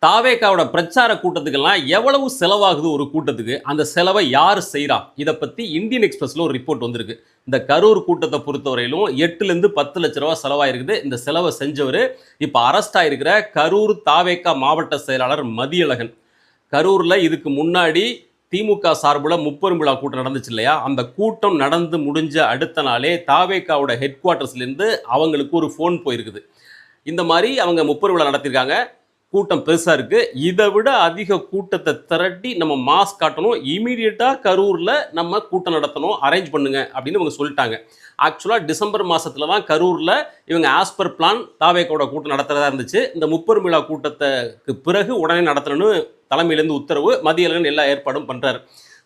தாவேகாவோட பிரச்சார கூட்டத்துக்கெல்லாம் எவ்வளவு செலவாகுது ஒரு கூட்டத்துக்கு, அந்த செலவை யார் செய்றா? இத பத்தி இந்தியன் எக்ஸ்பிரஸ்ல ஒரு ரிப்போர்ட் வந்திருக்கு. இந்த கரூர் கூட்டத்த பொறுத்தவரையிலும் 8லிருந்து 10 லட்ச ரூபாய் செலவாயிருக்குது. இந்த செலவை செஞ்சவரு இப்ப அரெஸ்ட் ஆயிருக்கிற கரூர் தாவேகா மாவட்ட செயலாளர் மதியழகன். கரூர்ல இதுக்கு முன்னாடி திமுக சார்புல முப்பெரும் விழா கூட்டம் நடந்துச்சு இல்லையா? அந்த கூட்டம் நடந்து முடிஞ்ச அடுத்த நாளே தாவேகாவோட ஹெட் குவார்ட்டர்ஸ்ல இருந்து அவங்களுக்கு ஒரு ஃபோன் போயிருக்குது. இந்த மாதிரி அவங்க முப்பெரும் விழா நடத்தியிருக்காங்க. கூட்டம் பெருசா இருக்கு. இதை விட அதிக கூட்டத்தை திரட்டி நம்ம மாஸ் காட்டணும், இமீடியட்டா கரூர்ல நம்ம கூட்டம் நடத்தணும், அரேஞ்ச் பண்ணுங்க அப்படின்னு இவங்க சொல்லிட்டாங்க. ஆக்சுவலா டிசம்பர் மாசத்துல தான் கரூர்ல இவங்க ஆஸ் பர் பிளான் தாவேகோட கூட்டம் நடத்துறதா இருந்துச்சு. இந்த முப்பெரும் விழா கூட்டத்துக்கு பிறகு உடனே நடத்தணும்னு தலைமையிலேருந்து உத்தரவு. மதியழகன் எல்லா ஏற்பாடும் பண்றாரு.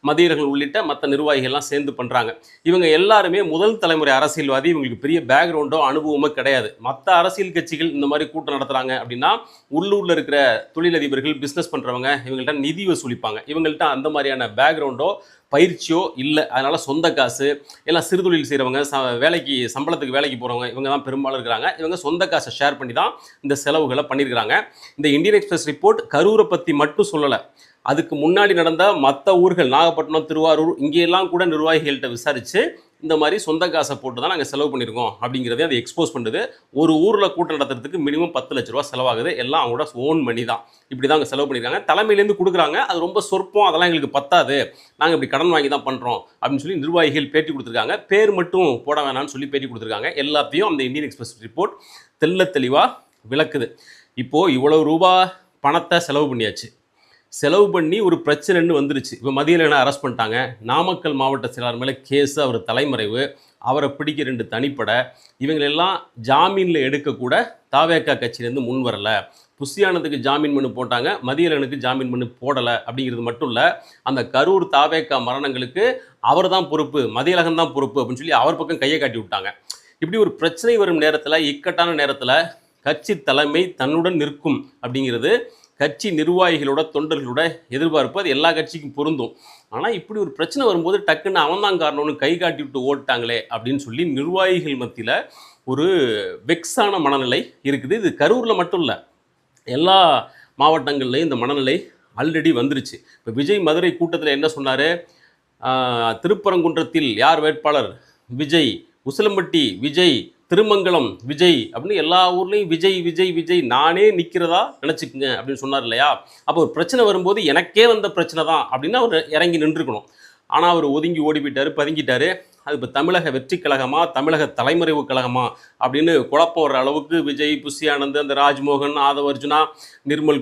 மதியழகன் உள்ளிட்ட மற்ற நிர்வாகிகள்லாம் சேர்ந்து பண்ணுறாங்க. இவங்க எல்லாருமே முதல் தலைமுறை அரசியல்வாதி. இவங்களுக்கு பெரிய பேக்ரவுண்டோ அனுபவமோ கிடையாது. மற்ற அரசியல் கட்சிகள் இந்த மாதிரி கூட்டம் நடத்துகிறாங்க அப்படின்னா உள்ளூரில் இருக்கிற தொழிலதிபர்கள், பிஸ்னஸ் பண்ணுறவங்க இவங்கள்ட்ட நிதி வசூலிப்பாங்க. இவங்கள்ட்ட அந்த மாதிரியான பேக்ரவுண்டோ பயிற்சியோ இல்லை. அதனால் சொந்த காசு எல்லாம் சிறுதொழில் செய்கிறவங்க, வேலைக்கு சம்பளத்துக்கு வேலைக்கு போகிறவங்க இவங்க தான் பெரும்பாலும் இருக்கிறாங்க. இவங்க சொந்த காசை ஷேர் பண்ணி தான் இந்த செலவுகளை பண்ணியிருக்கிறாங்க. இந்த இந்தியன் எக்ஸ்பிரஸ் ரிப்போர்ட் கரூரை பற்றி மட்டும் சொல்லலை. அதுக்கு முன்னாடி நடந்த மற்ற ஊர்கள், நாகப்பட்டினம், திருவாரூர், இங்கெல்லாம் கூட நிர்வாகிகள்கிட்ட விசாரித்து இந்த மாதிரி சொந்த காசை போட்டு தான் நாங்கள் செலவு பண்ணியிருக்கோம் அப்படிங்கிறதே அதை எக்ஸ்போஸ் பண்ணுது. ஒரு ஊரில் கூட்டம் நடத்துறதுக்கு மினிமம் 10 லட்ச ரூபா செலவாகுது. எல்லாம் அவங்களோட ஓன் மணி தான். இப்படி தான் அங்கே செலவு பண்ணியிருக்காங்க. தலைமையிலேருந்து கொடுக்குறாங்க. அது ரொம்ப சொற்பம், அதெல்லாம் எங்களுக்கு பத்தாது, நாங்கள் இப்படி கடன் வாங்கி தான் பண்ணுறோம் அப்படின்னு சொல்லி நிர்வாகிகள் பேட்டி கொடுத்துருக்காங்க. பேர் மட்டும் போட வேணாம்னு சொல்லி பேட்டி கொடுத்துருக்காங்க. எல்லாத்தையும் அந்த இந்தியன் எக்ஸ்பிரஸ் ரிப்போர்ட் தெள்ள தெளிவாக விளக்குது. இப்போது இவ்வளவு ரூபா பணத்தை செலவு பண்ணியாச்சு. செலவு பண்ணி ஒரு பிரச்சனைன்னு வந்துருச்சு. இப்போ மதியழகனை அரெஸ்ட் பண்ணிட்டாங்க. நாமக்கல் மாவட்ட செயலாளர் மேலே கேஸு, அவர் தலைமறைவு, அவரை பிடிக்க 2 தனிப்படை, இவங்களெல்லாம் ஜாமீனில் எடுக்கக்கூட தாவேகா கட்சியிலேருந்து முன் வரலை. புஷியானதுக்கு ஜாமீன் மனு போட்டாங்க, மதியழகனுக்கு ஜாமீன் மனு போடலை. அப்படிங்கிறது மட்டும் இல்லை, அந்த கரூர் தாவேகா மரணங்களுக்கு அவர் தான் பொறுப்பு, மதியழகன் தான் பொறுப்பு அப்படின்னு சொல்லி அவர் பக்கம் கையை காட்டி விட்டாங்க. இப்படி ஒரு பிரச்சனை வரும் நேரத்தில், இக்கட்டான நேரத்தில் கட்சி தலைமை தன்னுடன் நிற்கும் அப்படிங்கிறது கட்சி நிர்வாகிகளோட, தொண்டர்களோட எதிர்பார்ப்பு. அது எல்லா கட்சிக்கும் பொருந்தும். ஆனால் இப்படி ஒரு பிரச்சனை வரும்போது டக்குன்னு அவன் தான் காரணம்னு கை காட்டி விட்டு ஓட்டாங்களே அப்படின்னு சொல்லி நிர்வாகிகள் மத்தியில் ஒரு வெக்ஸான மனநிலை இருக்குது. இது கரூரில் மட்டும் இல்லை, எல்லா மாவட்டங்கள்லையும் இந்த மனநிலை ஆல்ரெடி வந்துருச்சு. இப்போ விஜய் மதுரை கூட்டத்தில் என்ன சொன்னார்? திருப்பரங்குன்றத்தில் யார் வேட்பாளர்? விஜய். உசிலம்பட்டி விஜய். திருமங்கலம் விஜய் அப்படின்னு எல்லா ஊர்லேயும் விஜய் விஜய் விஜய், நானே நிற்கிறதா நினச்சிக்கங்க அப்படின்னு சொன்னார் இல்லையா? அப்போ ஒரு பிரச்சனை வரும்போது எனக்கே வந்த பிரச்சனை தான் அப்படின்னு அவர் இறங்கி நின்றுக்கணும். ஆனால் அவர் ஒதுங்கி ஓடி போயிட்டார், பதுங்கிட்டார். அது இப்போ தமிழக வெற்றி கழகமா, தமிழக தலைமறைவு கழகமா அப்படின்னு குழப்பம் வர்ற அளவுக்கு விஜய், புஷி ஆனந்த், அந்த ராஜ்மோகன், ஆதவ அர்ஜுனா, நிர்மல்குமார்